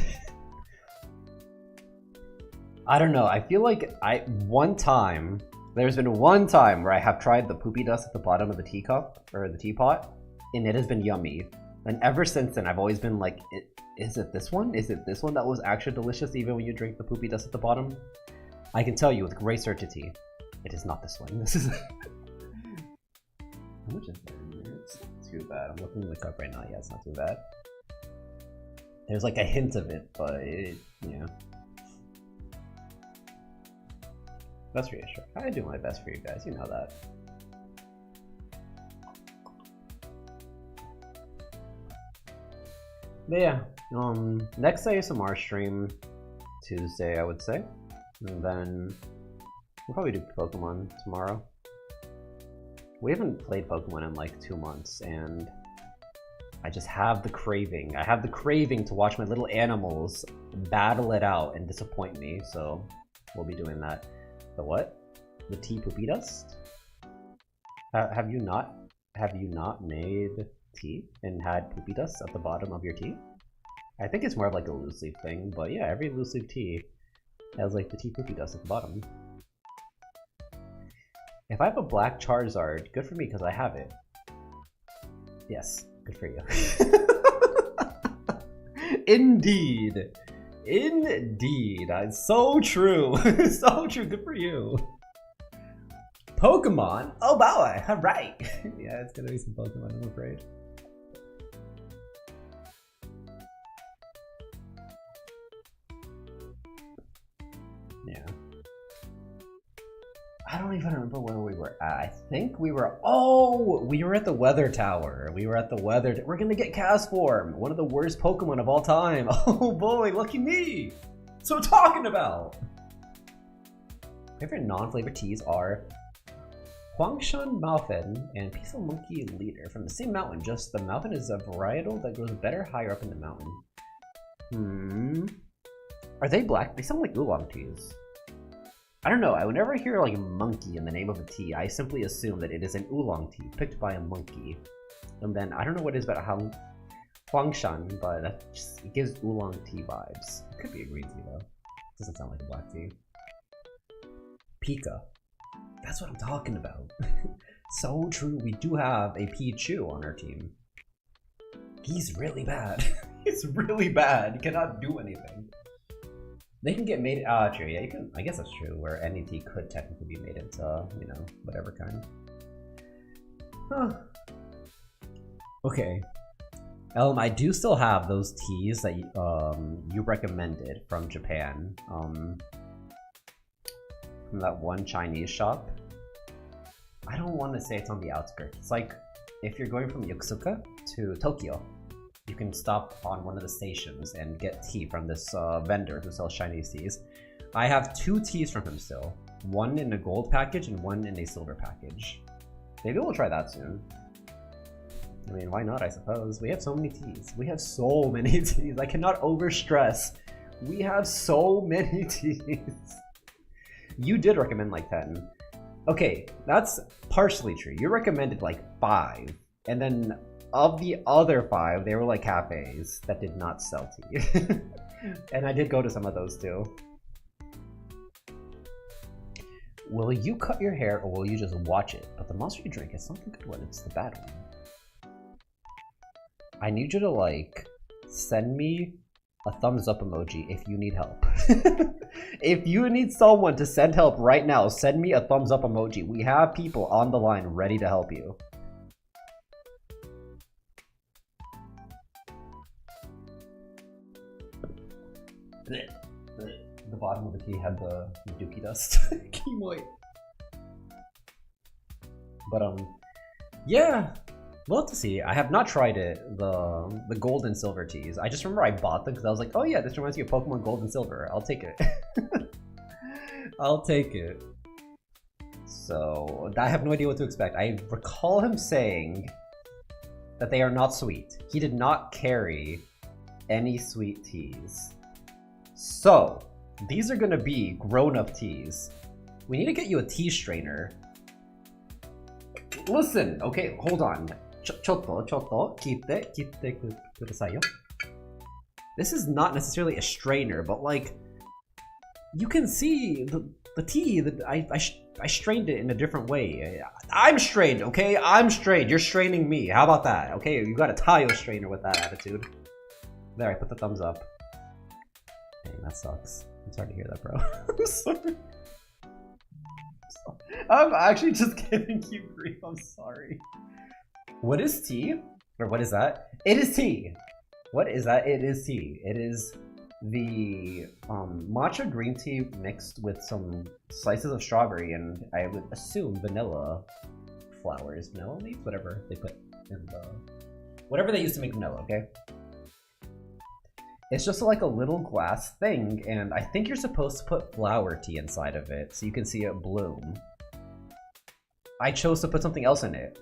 I don't know, I feel like there's been one time where I have tried the poopy dust at the bottom of the teacup, or the teapot, and it has been yummy. And ever since then, I've always been like, is it this one? Is it this one that was actually delicious even when you drink the poopy dust at the bottom? I can tell you with great certainty, it is not this one. This is... How much is there in there? It's not too bad. I'm looking in the cup right now. Yeah, it's not too bad. There's like a hint of it, but yeah. Best for you, sure. I do my best for you guys, you know that. But yeah, next ASMR stream, Tuesday, I would say. And then we'll probably do Pokemon tomorrow. We haven't played Pokemon in like 2 months, and I just have the craving. I have the craving to watch my little animals battle it out and disappoint me, so we'll be doing that. The what? The tea poopy dust? Have you not made tea and had poopy dust at the bottom of your tea? I think it's more of like a loose leaf thing, but yeah, every loose leaf tea has like the tea poopy dust at the bottom. If I have a black Charizard, good for me because I have it. Yes, good for you. Indeed. Indeed. So true. So true. Good for you. Pokemon? Oh boy, alright. Yeah, it's gonna be some Pokemon, I'm afraid. Yeah. I don't even remember where we were at. I think we were, we were at the weather tower. We were at the weather, we're gonna get Castform, one of the worst Pokemon of all time. Oh boy, lucky me. That's what I'm talking about. Favorite non-flavored teas are Huangshan Malphin and Peaceful Monkey Leader from the same mountain, just the Malphin is a varietal that grows better higher up in the mountain. Are they black? They sound like oolong teas. I don't know, whenever I hear like monkey in the name of a tea, I simply assume that it is an oolong tea picked by a monkey. And then, I don't know what it is about Huangshan, but it gives oolong tea vibes. It could be a green tea though. Doesn't sound like a black tea. Pika. That's what I'm talking about. So true, we do have a Pichu on our team. He's really bad. He's really bad. He cannot do anything. They can get made. True. Yeah, you can. I guess that's true. Where any tea could technically be made into, you know, whatever kind. Huh. Okay. I do still have those teas that you recommended from Japan. From that one Chinese shop. I don't want to say it's on the outskirts. It's like if you're going from Yokosuka to Tokyo, you can stop on one of the stations and get tea from this vendor who sells Chinese teas. I have 2 teas from him still. One in a gold package and one in a silver package. Maybe we'll try that soon. I mean, why not, I suppose. We have so many teas. We have so many teas. I cannot overstress. We have so many teas. You did recommend like 10. Okay, that's partially true. You recommended like 5. And then of the other 5, they were like cafes that did not sell tea. And I did go to some of those too. Will you cut your hair or will you just watch it? But the monster you drink is not the good one, it's the bad one. I need you to like send me a thumbs up emoji if you need help. If you need someone to send help right now, send me a thumbs up emoji. We have people on the line ready to help you. The bottom of the tea had the dookie dust. Kimoy. But yeah, we'll have to see. I have not tried it, the gold and silver teas. I just remember I bought them because I was like, oh yeah, this reminds me of Pokemon Gold and Silver. I'll take it. I'll take it. So I have no idea what to expect. I recall him saying that they are not sweet. He did not carry any sweet teas. So these are gonna be grown-up teas. We need to get you a tea strainer. Listen, okay, hold on. Chotto, kite kudasai yo. This is not necessarily a strainer, but like, you can see the tea that I strained it in a different way. I'm strained, okay? I'm strained. You're straining me. How about that? Okay, you got a Taiyou strainer with that attitude. There, I put the thumbs up. Dang, that sucks. I'm sorry to hear that, bro. I'm sorry. I'm actually just giving you grief. I'm sorry. What is tea? Or what is that? It is tea. What is that? It is tea. It is the matcha green tea mixed with some slices of strawberry and I would assume vanilla flowers, vanilla leaves, whatever they put in the, whatever they use to make vanilla, okay? It's just like a little glass thing, and I think you're supposed to put flower tea inside of it so you can see it bloom. I chose to put something else in it.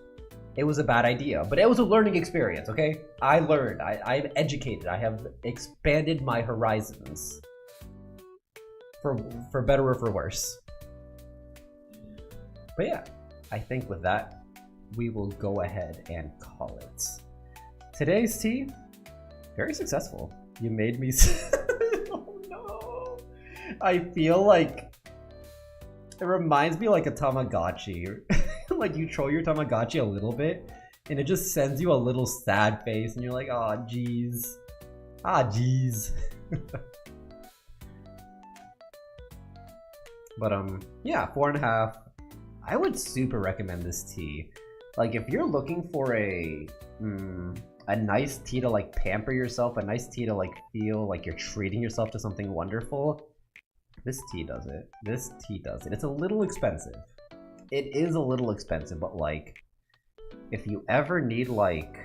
It was a bad idea, but it was a learning experience, okay? I learned, I'm educated, I have expanded my horizons. For better or for worse. But yeah, I think with that, we will go ahead and call it. Today's tea, very successful. You made me oh no! I feel like it reminds me like a Tamagotchi. Like you troll your Tamagotchi a little bit and it just sends you a little sad face and you're like, ah, oh, jeez. Ah, jeez. But yeah, 4.5. I would super recommend this tea. Like if you're looking for a nice tea to like pamper yourself, a nice tea to like feel like you're treating yourself to something wonderful, this tea does it. This tea does it. It's a little expensive. It is a little expensive, but like if you ever need like,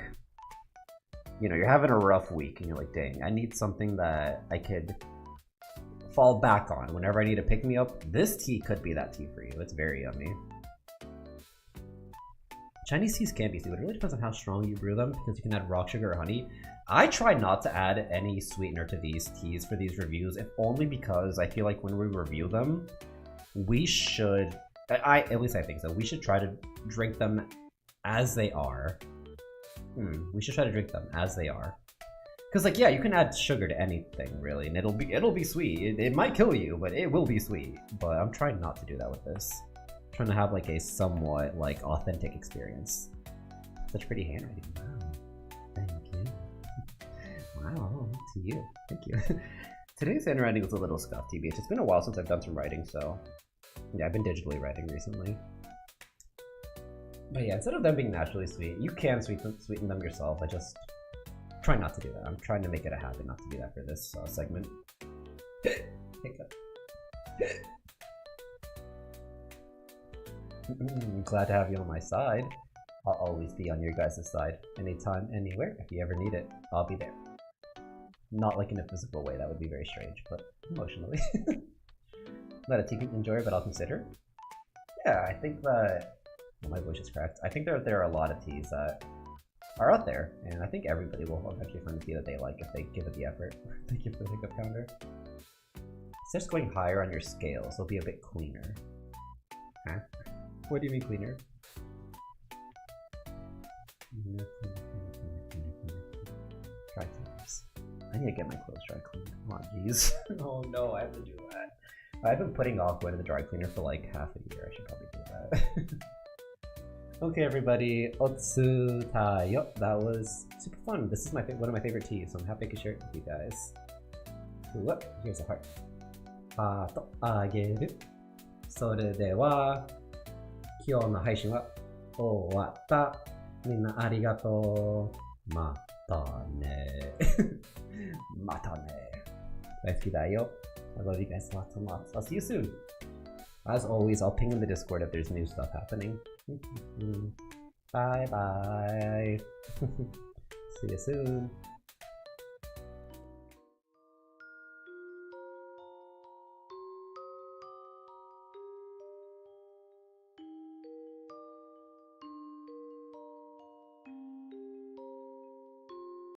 you know, you're having a rough week and you're like, dang, I need something that I could fall back on whenever I need to pick me up, this tea could be that tea for you. It's very yummy. Chinese teas can be sweet, but it really depends on how strong you brew them because you can add rock sugar or honey. I try not to add any sweetener to these teas for these reviews, if only because I feel like when we review them, we should, at least I think so, we should try to drink them as they are. We should try to drink them as they are. Because like, yeah, you can add sugar to anything really, and it'll be sweet. It might kill you, but it will be sweet. But I'm trying not to do that with this. I'm trying to have like a somewhat like authentic experience. Such pretty handwriting. Wow. Thank you. Wow, to you. Thank you. Today's handwriting was a little scuffed, TBH. It's been a while since I've done some writing, so yeah, I've been digitally writing recently. But yeah, instead of them being naturally sweet, you can sweeten them yourself. I just try not to do that. I'm trying to make it a habit not to do that for this segment. Hiccup. Glad to have you on my side. I'll always be on your guys' side. Anytime, anywhere. If you ever need it, I'll be there. Not like in a physical way, that would be very strange, but emotionally. Not a tea enjoyer, but I'll consider. Yeah, I think that... Well, my voice is cracked. I think there are a lot of teas that are out there, and I think everybody will eventually find a tea that they like if they give it the effort. Thank you for the hiccup counter. It's just going higher on your scale, so it'll be a bit cleaner. Huh? What do you mean cleaner? Dry cleaners. I need to get my clothes dry cleaned. Come on, jeez. Oh no, I have to do that. I've been putting off going to the dry cleaner for like half a year. I should probably do that. Okay, everybody. Otsu Taiyou. That was super fun. This is one of my favorite teas, so I'm happy I could share it with you guys. Ooh, here's a heart. ハートあげる。それでは今日の配信は終わった。みんなありがとう。またね。またね。大好きだよ。I love you guys lots and lots. I'll see you soon. As always, I'll ping in the Discord if there's new stuff happening. Bye bye. See you soon.